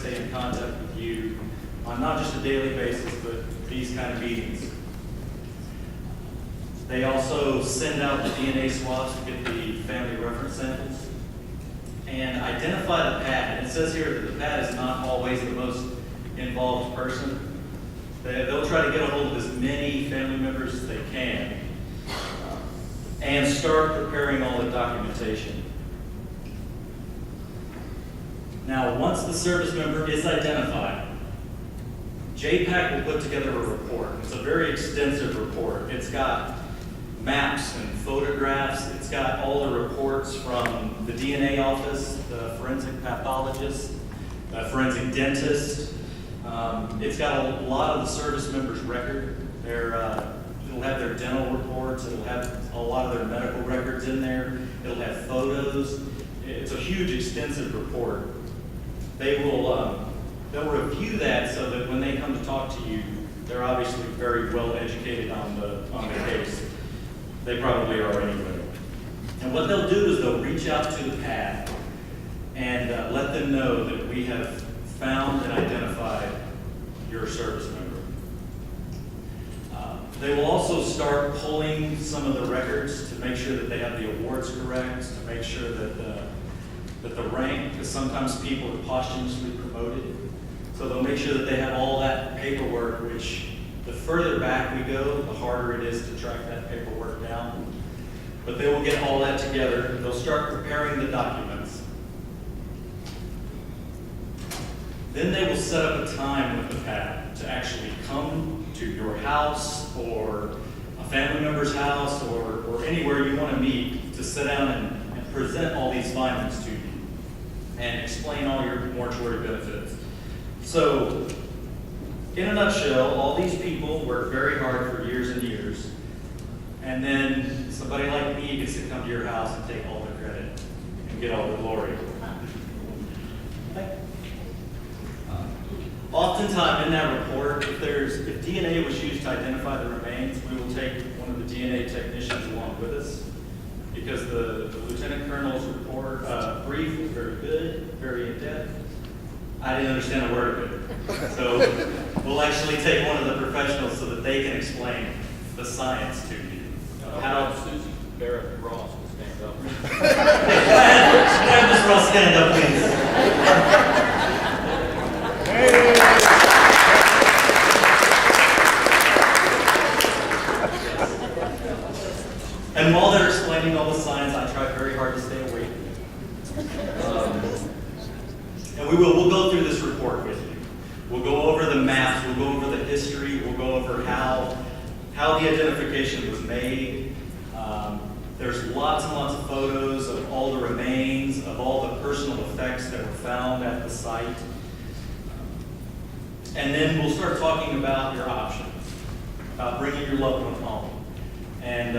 stay in contact with you on not just a daily basis, but these kind of meetings. They also send out the DNA swabs to get the family reference samples and identify the PAD. And it says here that the PAD is not always the most involved person. They'll try to get a hold of as many family members as they can and start preparing all the documentation. Now, once the service member is identified, JPAC will put together a report. It's a very extensive report. It's got maps and photographs. It's got all the reports from the DNA office, the forensic pathologist, the forensic dentist. It's got a lot of the service members' record. It'll have their dental reports. It'll have a lot of their medical records in there. It'll have photos. It's a huge, extensive report. They'll review that so that when they come to talk to you, they're obviously very well educated on the case. They probably are anyway. And what they'll do is they'll reach out to the PAD and let them know that we have found and identified your service member. They will also start pulling some of the records to make sure that they have the awards correct, to make sure that the rank, because sometimes people are posthumously promoted. So they'll make sure that they have all that paperwork, which the further back we go, the harder it is to track that paperwork down. But they will get all that together. They'll start preparing the documents. Then they will set up a time with the PAD to actually come to your house or a family member's house or anywhere you want to meet to sit down and present all these findings to you and explain all your mortuary benefits. So, in a nutshell, all these people work very hard for years and years, and then somebody like me gets to come to your house and take all the credit and get all the glory. Oftentimes in that report, if DNA was used to identify the remains, we will take one of the DNA technicians along with us, because the Lieutenant Colonel's report brief was very good, very in-depth. I didn't understand a word of it. So we'll actually take one of the professionals so that they can explain the science to you. How Susie Barrett Ross will stand up. Have Ms. Ross stand up, please. And while they're explaining all the science, I try very hard to stay awake. And we'll go through this report with you. We'll go over the maps, we'll go over the history, we'll go over how the identification was made. There's lots and lots of photos of all the remains, of all the personal effects that were found at the site. And then we'll start talking about your options, about bringing your loved one home. And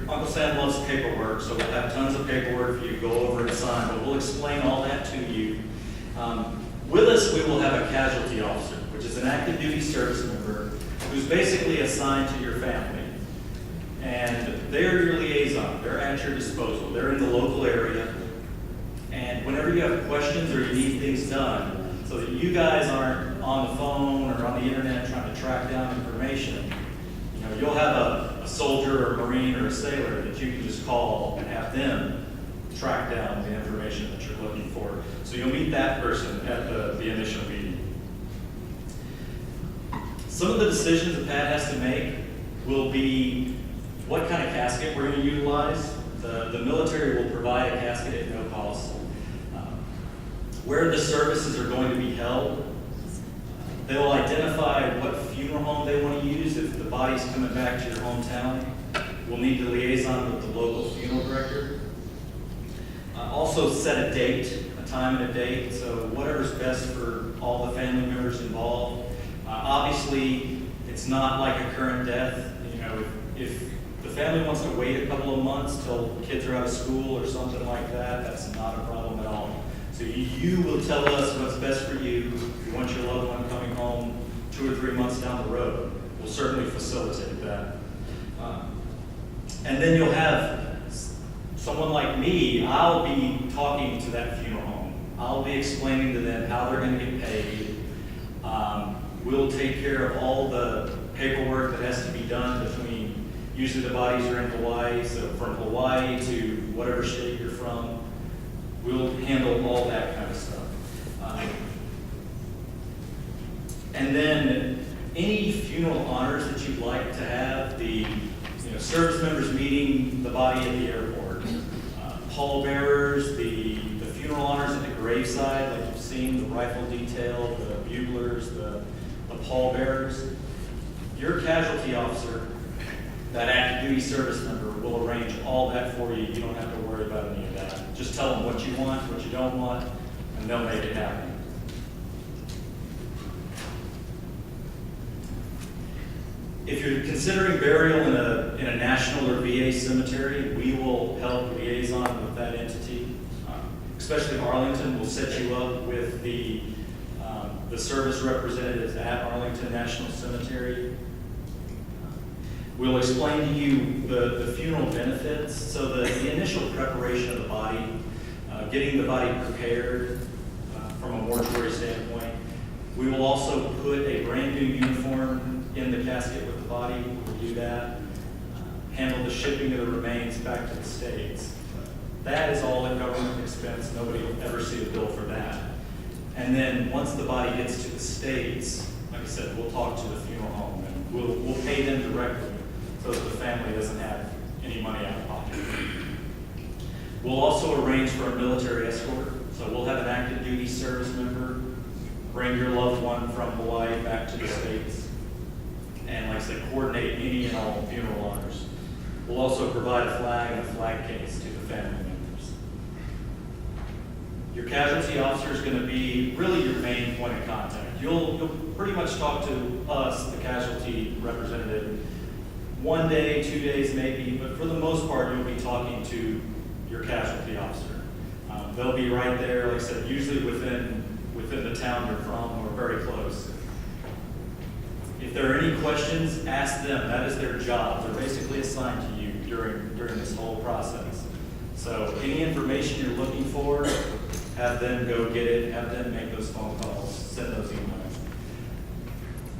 Uncle Sam loves paperwork, so we'll have tons of paperwork for you to go over and sign, but we'll explain all that to you. With us, we will have a casualty officer, which is an active duty service member who's basically assigned to your family. And they're your liaison. They're at your disposal. They're in the local area. And whenever you have questions or you need things done, so that you guys aren't on the phone or on the internet trying to track down information, you'll have a soldier or a Marine or a sailor that you can just call and have them track down the information that you're looking for. So you'll meet that person at the initial meeting. Some of the decisions the PAD has to make will be what kind of casket we're going to utilize. The military will provide a casket at no cost. Where the services are going to be held. They will identify what funeral home they want to use. If the body's coming back to your hometown, we'll need the liaison with the local funeral director. Also set a date, a time and a date, so whatever's best for all the family members involved. Obviously, it's not like a current death. If the family wants to wait a couple of months till kids are out of school or something like that, that's not a problem at all. So you will tell us what's best for you. If you want your loved one coming home 2 or 3 months down the road, we'll certainly facilitate that. And then you'll have someone like me. I'll be talking to that funeral home I'll be explaining to them how they're going to get paid. We'll take care of all the paperwork that has to be done between, usually the bodies are in Hawaii, so from Hawaii to whatever state you're from, we'll handle all that kind of stuff. And then any funeral honors that you'd like to have, the service members meeting the body at the airport, pallbearers, the funeral honors at the graveside, like you've seen, the rifle detail, the buglers, the pallbearers. Your casualty officer, that active duty service member, will arrange all that for you. You don't have to worry about any of that. Just tell them what you want, what you don't want, and they'll make it happen. If you're considering burial in a national or VA cemetery, we will help liaison with that entity. Especially Arlington, will set you up with the service representatives at Arlington National Cemetery. We'll explain to you the funeral benefits. So the initial preparation of the body, getting the body prepared from a mortuary standpoint. We will also put a brand new uniform in the casket with the body. We'll do that. Handle the shipping of the remains back to the States. That is all at government expense. Nobody will ever see a bill for that. And then once the body gets to the States, like I said, we'll talk to the funeral home and we'll pay them directly so that the family doesn't have any money out of pocket. We'll also arrange for a military escort. So we'll have an active duty service member bring your loved one from Hawaii back to the States and, like I said, coordinate any and all funeral honors. We'll also provide a flag and a flag case to the family members. Your casualty officer is going to be really your main point of contact. You'll pretty much talk to us, the casualty representative, 1 day, 2 days maybe, but for the most part, you'll be talking to your casualty officer. They'll be right there, like I said, usually within the town you're from or very close. If there are any questions, ask them. That is their job. They're basically assigned to you during this whole process. So any information you're looking for, have them go get it, have them make those phone calls, send those emails.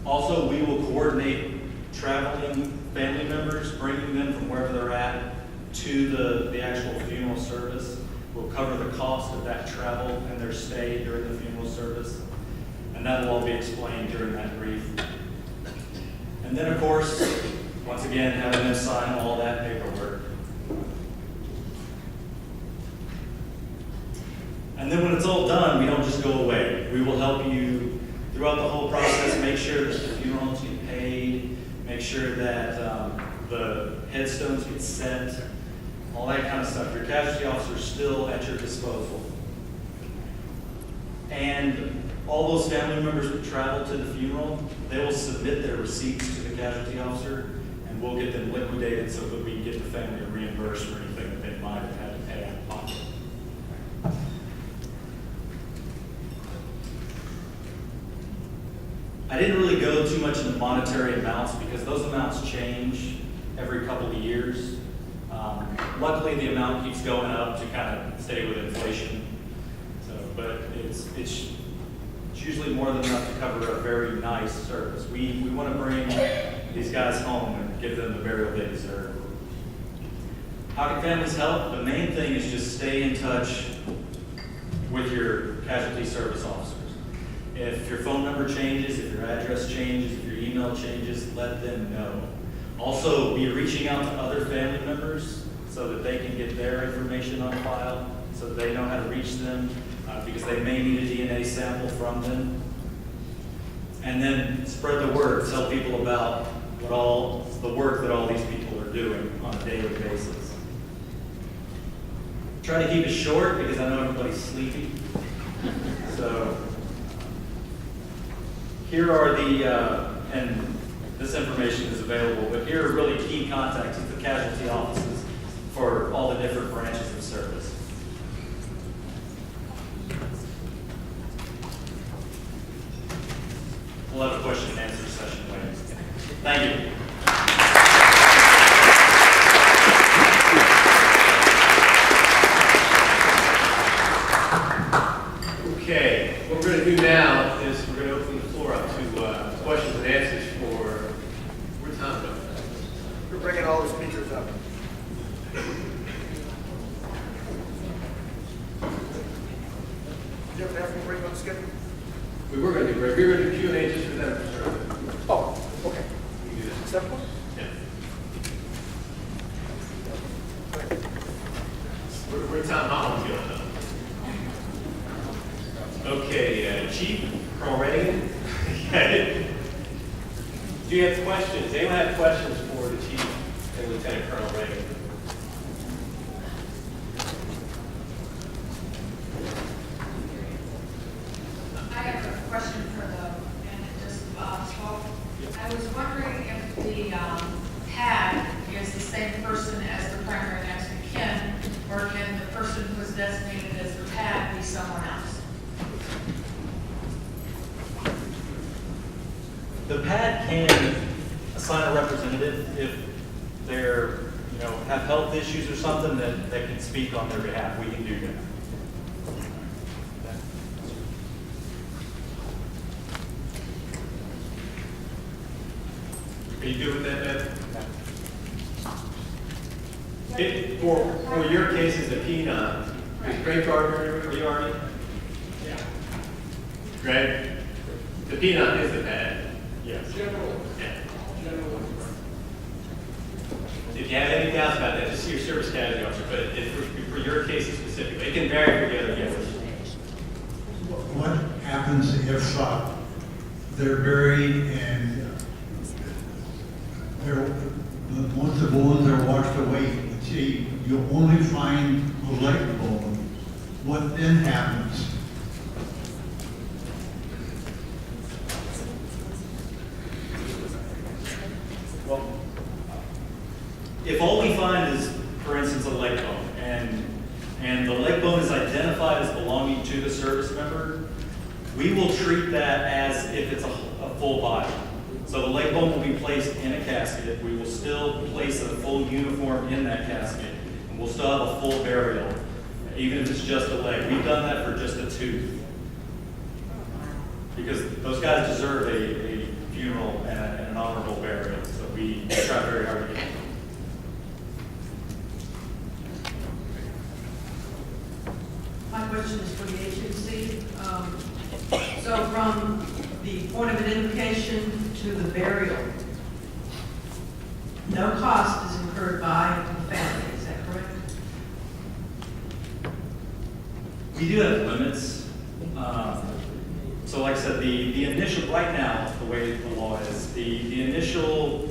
Also, we will coordinate traveling family members, bringing them from wherever they're at to the actual funeral service. We'll cover the cost of that travel and their stay during the funeral service. And that will all be explained during that brief. And then, of course, once again, having them sign all that paperwork. And then when it's all done, we don't just go away. We will help you throughout the whole process, make sure that the funerals get paid, make sure that the headstones get set, all that kind of stuff. Your casualty officer is still at your disposal. And all those family members that travel to the funeral, they will submit their receipts to the casualty officer, and we'll get them liquidated so that we can get the family reimbursed for anything that they might have had to pay out of pocket. I didn't really go too much into monetary amounts because those amounts change every couple of years. Luckily, the amount keeps going up to kind of stay with inflation. But it's usually more than enough to cover a very nice service. We want to bring these guys home and give them the burial they deserve. How can families help? The main thing is just stay in touch with your casualty service officers. If your phone number changes, if your address changes, if your email changes, let them know. Also, be reaching out to other family members so that they can get their information on file, so that they know how to reach them, because they may need a DNA sample from them. And then spread the word. Tell people about the work that all these people are doing on a daily basis. Try to keep it short because I know everybody's sleepy. So here are and this information is available, but here are really key contacts at the casualty offices for all the different branches of service. We'll have a question and answer session later. Thank you. do now is we're going to open the floor up to questions and answers for, where's Tom going? We're bringing all the speakers up. Do you have an after break on the schedule? We were going to do break. We were going to do Q&A just for them. Oh, okay. You can do that. 7 o'clock? Yeah. Where's Tom Holland going though? Okay, Chief Colonel Reagan. Do you have questions? Anyone have questions for the Chief and Lieutenant Colonel Reagan? I have a question for the, and it just spoke. I was wondering if the PAD is the same person as the primary next of kin, or can the person who is designated as the PAD be someone else? The PAD can assign a representative if they're, have health issues or something that can speak on their behalf. We can do that. Are you good with that, Beth? For your case as a P9, is Greg Gardner, are you Arnie? Yeah. Greg? The P9 is the pad. Yes. Yeah. If you have any doubts about that, just see your service casualty officer, but for your case specifically, it can vary for the other cases. What happens if they're buried and once the bones are washed away, say you only find a leg bone, what then happens? Well, if all we find is, for instance, a leg bone, and the leg bone is identified as belonging to the service member, we will treat that as if it's a full body. So the leg bone will be placed in a casket. We will still place a full uniform in that casket, and we'll still have a full burial, even if it's just a leg. We've done that for just a tooth, because those guys deserve a funeral and an honorable burial. So we try very hard to get them. My question is for the agency. So from the point of identification to the burial, no cost is incurred by the family, is that correct? We do have limits. So like I said, the initial, right now, the way the law is, the initial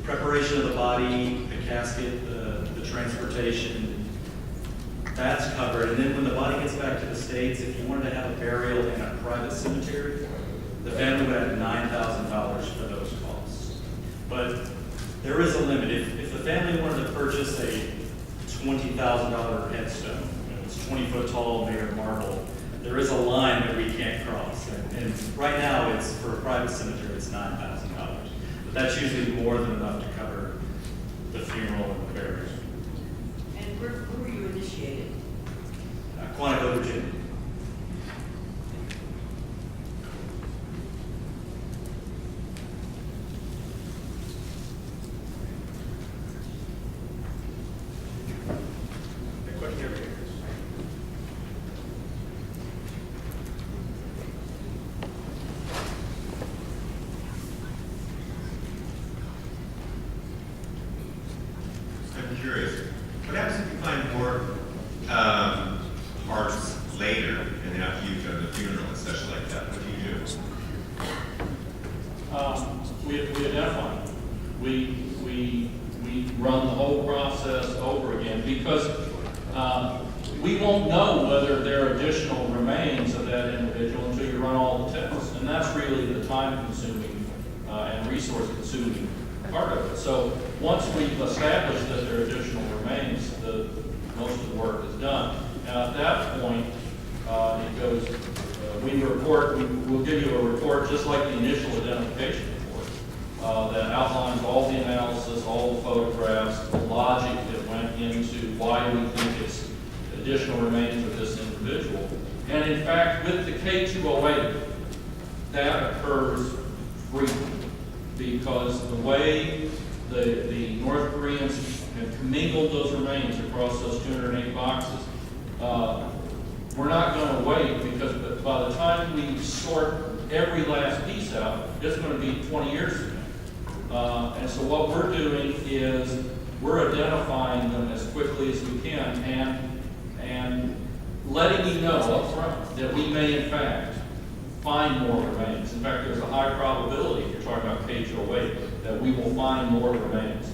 preparation of the body, the casket, the transportation, that's covered. And then when the body gets back to the States, if you wanted to have a burial in a private cemetery, the family would have $9,000 for those costs. But there is a limit. If the family wanted to purchase a $20,000 headstone, it's 20 foot tall, made of marble, there is a line that we can't cross. And right now, it's for a private cemetery, it's $9,000. But that's usually more than enough to cover the funeral and the burial. And where were you initiated? Quantico, Virginia. A question over here. I'm curious, what happens if you find more parts later and after you've done the funeral and such like that? What do you do? We identify. We run the whole process over again because we won't know whether there are additional remains of that individual until you run all the tests. And that's really the time-consuming and resource-consuming part of it. So once we've established that there are additional remains, most of the work is done. And at that point, it goes, we'll give you a report just like the initial identification report that outlines all the analysis, all the photographs, the logic that went into why we think it's additional remains of this individual. And in fact, with the K-208, that occurs frequently because the way the North Koreans have commingled those remains across those 208 boxes, we're not going to wait because by the time we sort every last piece out, it's going to be 20 years from now. And so what we're doing is we're identifying them as quickly as we can and letting you know up front that we may in fact find more remains. In fact, there's a high probability, if you're talking about K-208, that we will find more remains.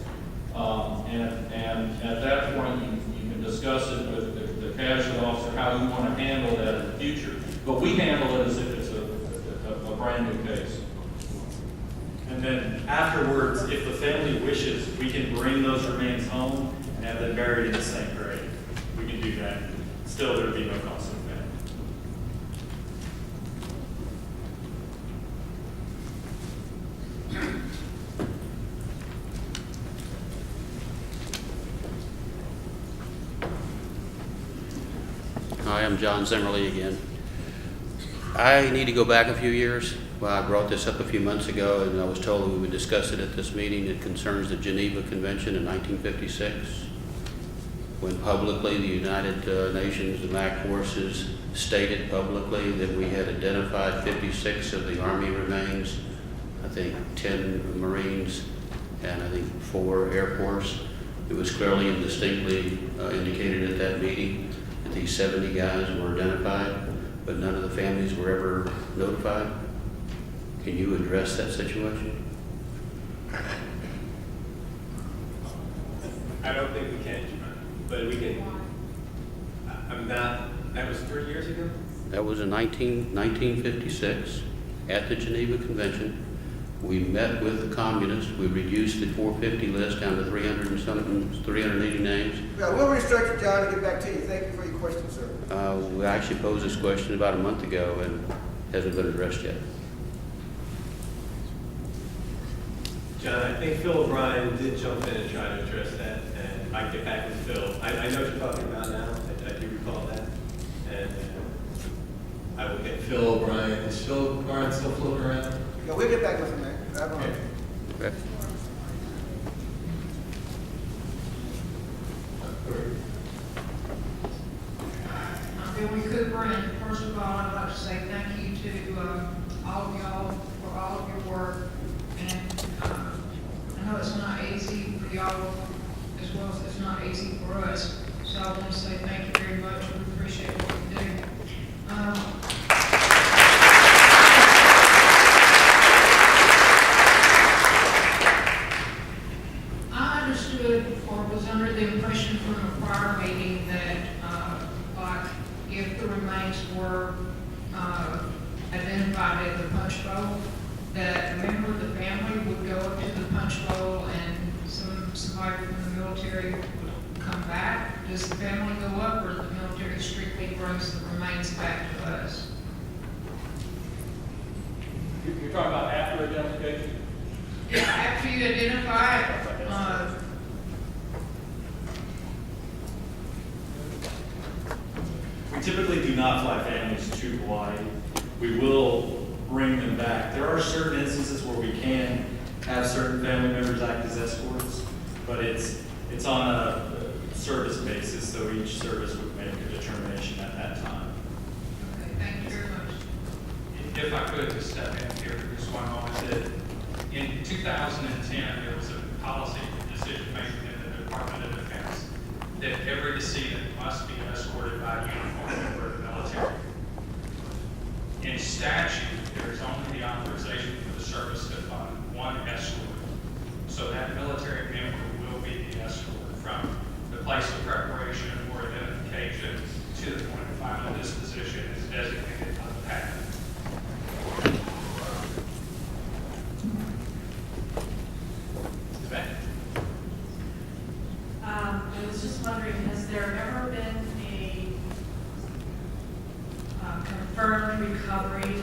And at that point, you can discuss it with the casualty officer, how you want to handle that in the future. But we handle it as if it's a brand new case. And then afterwards, if the family wishes, we can bring those remains home and have them buried in the same grave. We can do that. Still, there would be no cost to the family. Hi, I'm John Zimmerly again. I need to go back a few years. Well, I brought this up a few months ago, and I was told we would discuss it at this meeting. It concerns the Geneva Convention in 1956, when publicly the United Nations, the MAC forces, stated publicly that we had identified 56 of the Army remains, I think 10 Marines, and I think 4 Air Force. It was clearly and distinctly indicated at that meeting that these 70 guys were identified, but none of the families were ever notified. Can you address that situation? I don't think we can, but we can. I'm not, that was 3 years ago? That was in 1956 at the Geneva Convention. We met with the communists. We reduced the 450 list down to 300 and something, 380 names. Yeah, we'll restructure, John, and get back to you. Thank you for your question, sir. We actually posed this question about a month ago and hasn't been addressed yet. John, I think Phil O'Brien did jump in and try to address that, and I get back with Phil. I know what you're talking about now. I do recall that. And I will get Phil O'Brien. Is Phil O'Brien still floating around? Yeah, we'll get back with him, man. I don't know. Okay. Bill, we could bring, first of all, I'd like to say thank you to all of y'all for all of your work. And I know it's not easy for y'all as well as it's not easy for us. So I want to say thank you very much. We appreciate what you do. I understood or was under the impression from a prior meeting that like if the remains were identified at the punch bowl, that a member of the family would go up to the punch bowl and somebody from the military would come back. Does the family go up, or the military strictly brings the remains back to us? You're talking about after identification? Yeah, after you identify it, We typically do not fly families to Hawaii. We will bring them back. There are certain instances where we can have certain family members act as escorts, but it's on a service basis, so each service would make a determination at that time. okay, thank you very much. If I could just step in here for just one moment. In 2010, there was a policy decision made in the Department of Defense that every decedent must be escorted by a uniformed member of the military. In statute, there is only the authorization for the service to fund one escort. So that military member will be the escort from the place of preparation or identification to the point of final disposition as designated by the patent. I was just wondering, has there ever been a confirmed recovery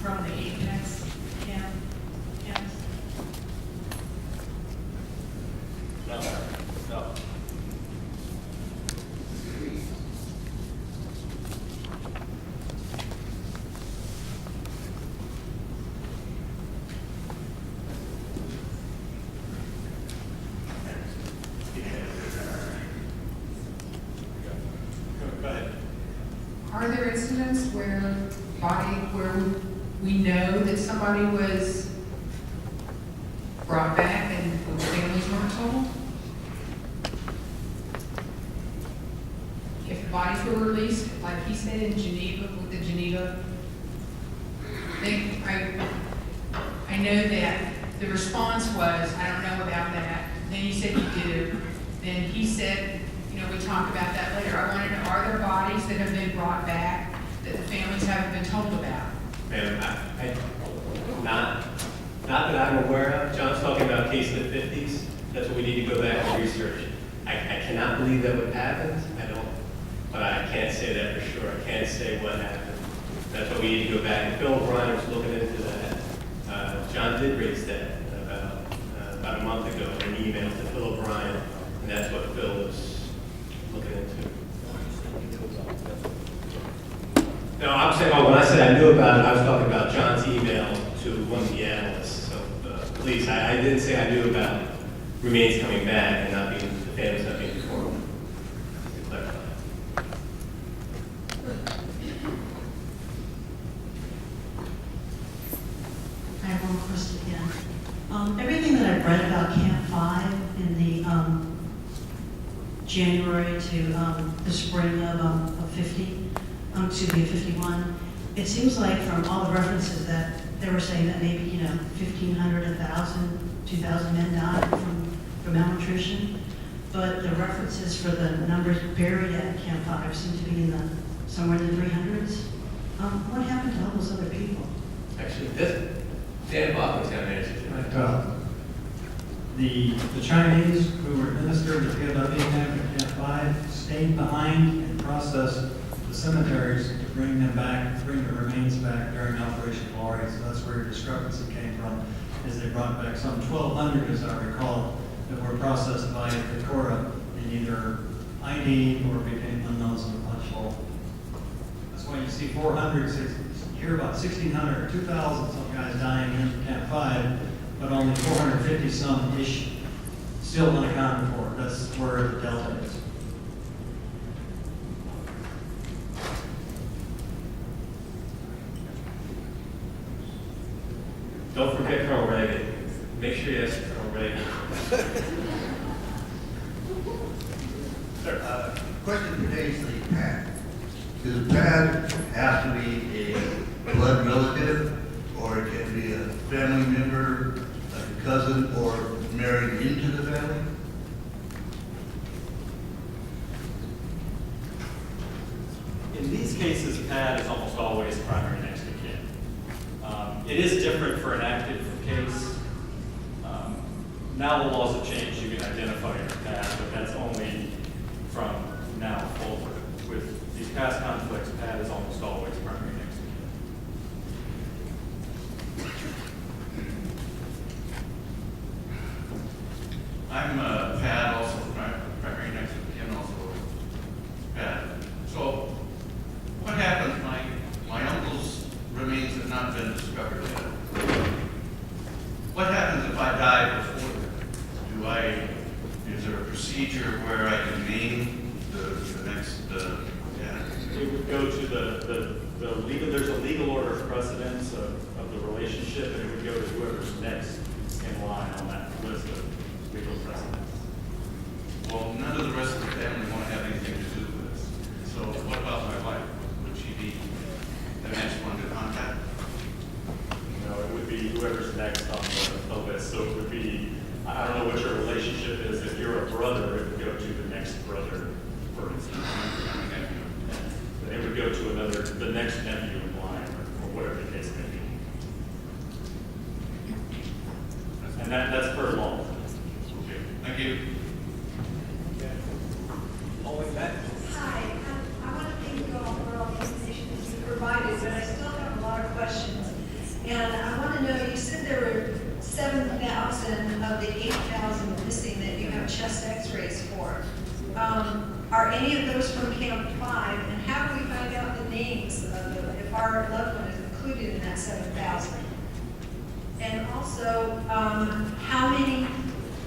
from the Apex camps? No, no. Are there incidents where we know that somebody was brought back and the families weren't told? If the bodies were released, like he said in Geneva, with the Geneva thing, I know that the response was, I don't know about that. Then you said you do. Then he said, you know, we talked about that later. I wanted to know, are there bodies that have been brought back that the families haven't been told about? Ma'am, not that I'm aware of. John's talking about a case in the 50s. That's what we need to go back and research. I cannot believe that what happened. I don't, but I can't say that for sure. I can't say what happened. That's what we need to go back. And Phil O'Brien was looking into that. John did raise that about a month ago in an email to Phil O'Brien, and that's what Phil was looking into. No, I'm saying, when I said I knew about it, I was talking about John's email to one of the analysts. So, please, I didn't say I knew about remains coming back and not being, the families not being informed. To clarify. I have one question again. Everything that I've read about Camp 5 in the January to the spring of 51, it seems like from all the references that they were saying that maybe, 1,500, 1,000, 2,000 men died from malnutrition. But the references for the numbers buried at Camp 5 seem to be in somewhere in the 300s. What happened to all those other people? Actually, Dan Bachman's got an answer to that. The Chinese who were administered the POW camp at Camp 5 stayed behind and processed the cemeteries to bring them back, bring the remains back during Operation Glory. So that's where your discrepancy came from, is they brought back some 1,200, as I recall, that were processed by Pecora and either ID or became unknowns in the punch bowl. That's why you see 400, you hear about 1,600 or 2,000 some guys dying in Camp 5, but only 450 some-ish still unaccounted for. That's where the delta is. Don't forget Colonel Reagan. Make sure you ask Colonel Reagan. Question pertains to the pad. Does the pad have to be a blood relative, or it can be a family member, like a cousin, or married into the family? In these cases, PAD is almost always primary next of kin. It is different for an active case. Now the laws have changed, you can identify your PAD, but that's only from now forward. With these past conflicts, PAD is almost always primary next of kin. I'm PAD, also primary next of kin, also PAD. So what happens? My uncle's remains have not been discovered yet. What happens if I die before that? Is there a procedure where I can name the next It would go to the legal, there's a legal order of precedence of the relationship, and it would go to whoever's next in line on that list of legal precedence. Well, none of the rest of the family want to have anything to do with this. So what about my wife? Would she be the next one to contact? No, it would be whoever's next on the list. So it would be, I don't know what your relationship is. If you're a brother, it would go to the next brother, for instance. And it would go to the next nephew in line, or whatever the case may be. And that's per law. Okay, thank you. Always back. Hi, I want to thank you all for all the information that you provided, but I still have a lot of questions. And I want to know, you said there were 7,000 of the 8,000 missing that you have chest x-rays for. Are any of those from Camp 5? And how do we find out the names of if our loved one is included in that 7,000? And also, how many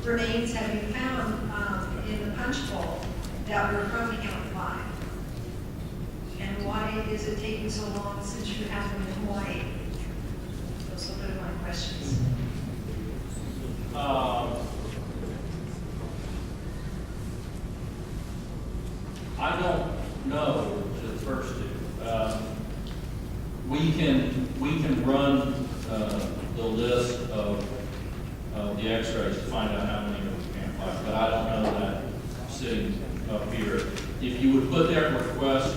remains have you found in the punch bowl that were from Camp 5? And why is it taking so long since you have them in Hawaii? Those are my questions. I don't know to the first two. We can run the list of the X-rays to find out how many are Camp 5, but I don't know that sitting up here. If you would put that request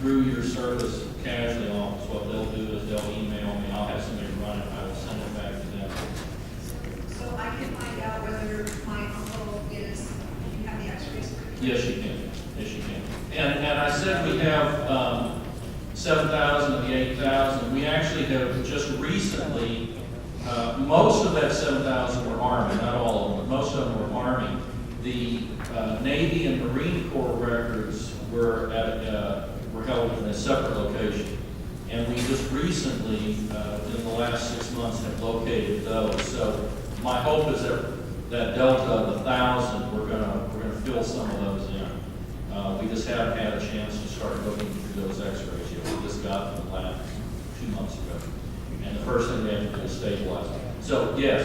through your service casualty office, what they'll do is they'll email me. I'll have somebody run it. I will send it back to them. So I can find out whether my uncle is, you have the X-rays? Yes, you can. Yes, you can. And I said we have 7,000 of the 8,000. We actually have just recently, most of that 7,000 were Army, not all of them, but most of them were Army. The Navy and Marine Corps records were held in a separate location. And we just recently, in the last 6 months, have located those. So my hope is that delta of 1,000, we're gonna fill some of those in. We just haven't had a chance to start looking through those X-rays yet. We just got them the last 2 months ago. And the first thing we have to do is stabilize them. So yes,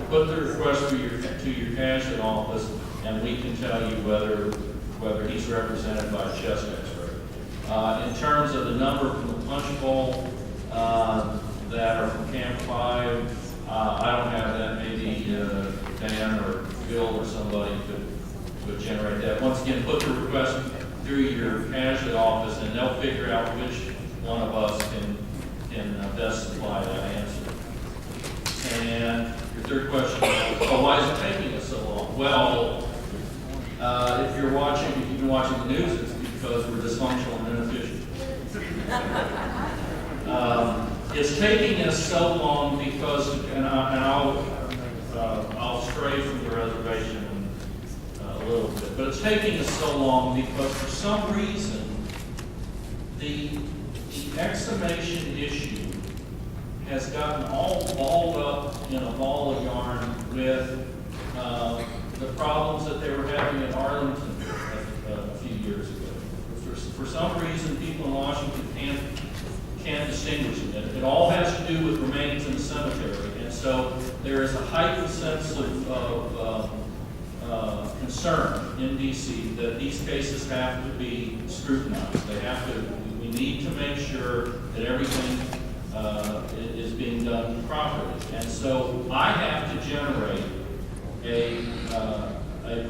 put the request to your casualty office, and we can tell you whether he's represented by a chest X-ray. In terms of the number from the punch bowl that are from Camp 5, I don't have that. Maybe Dan or Phil or somebody could generate that. Once again, put the request through your casualty office, and they'll figure out which one of us can best supply that answer. And your third question, why is it taking us so long? Well, if you've been watching the news, it's because we're dysfunctional and inefficient. It's taking us so long because, and I'll stray from the reservation a little bit, but it's taking us so long because for some reason the exhumation issue has gotten all balled up in a ball of yarn with the problems that they were having in Arlington a few years ago. For some reason, people in Washington can't distinguish them. It all has to do with remains in the cemetery, and so there is a heightened sense of concern in DC that these cases have to be scrutinized. We need to make sure that everything is being done properly. And so I have to generate a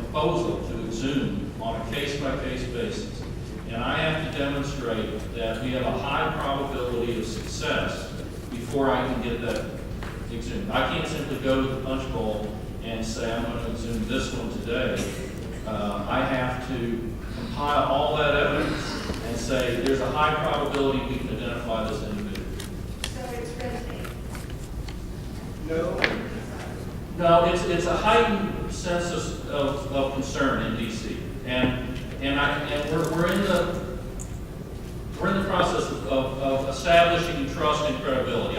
proposal to exhume on a case-by-case basis. And I have to demonstrate that we have a high probability of success before I can get that exhumed. I can't simply go to the punch bowl and say, I'm going to exhume this one today. I have to compile all that evidence and say, there's a high probability we can identify this individual. So it's red tape? No, it's a heightened sense of concern in DC. And we're in the process of establishing trust and credibility.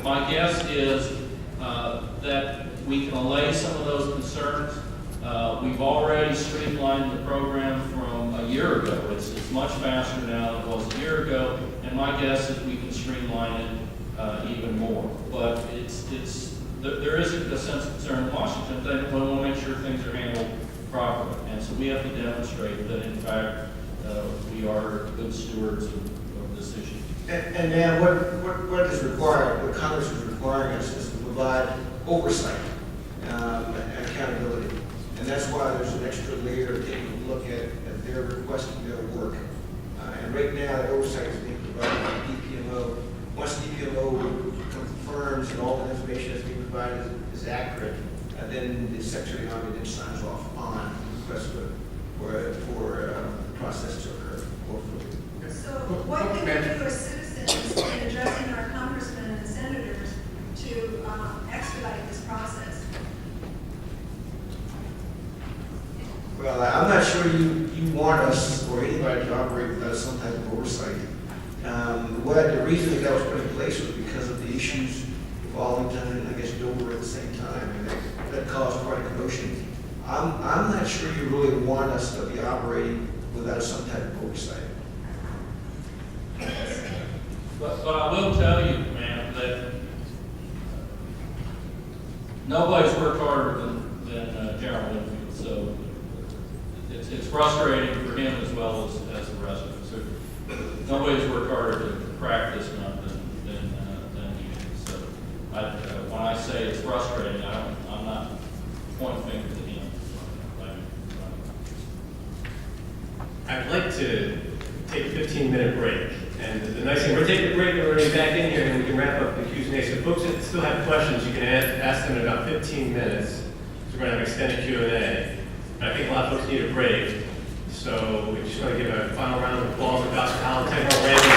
My guess is that we can allay some of those concerns. We've already streamlined the program from a year ago. It's much faster now than it was a year ago, and my guess is we can streamline it even more. But there is a sense of concern in Washington that we want to make sure things are handled properly, and so we have to demonstrate that in fact we are good stewards of this issue. And now, what is required, what Congress is requiring us is to provide oversight and accountability. And that's why there's an extra layer of taking a look at their requesting their work. And right now, the oversight is being provided by DPMO. Once DPMO confirms that all the information that's being provided is accurate, then the Secretary of the Army then signs off on the request for the process to occur. So what can we do as citizens in addressing our congressmen and senators to expedite this process? Well, I'm not sure you want us or anybody to operate without some type of oversight. The reason that was put in place was because of the issues of Arlington and I guess Dover at the same time, and that caused quite a commotion. I'm not sure you really want us to be operating without some type of oversight. So But I will tell you, ma'am, that nobody's worked harder than General Winfield, so it's frustrating for him as well as the rest of us. So nobody's worked harder to crack this nut than he is. So when I say it's frustrating, I'm not pointing fingers at him. I'd like to take a 15-minute break. And the nice thing, we're taking a break, and we're going to be back in here, and we can wrap up the Q&A. So folks that still have questions, you can ask them in about 15 minutes. So we're going to have extended Q&A. And I think a lot of folks need a break. So we just want to give a final round of applause to Dr. Arlington, our Randy.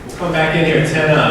We'll come back in here at 10 up.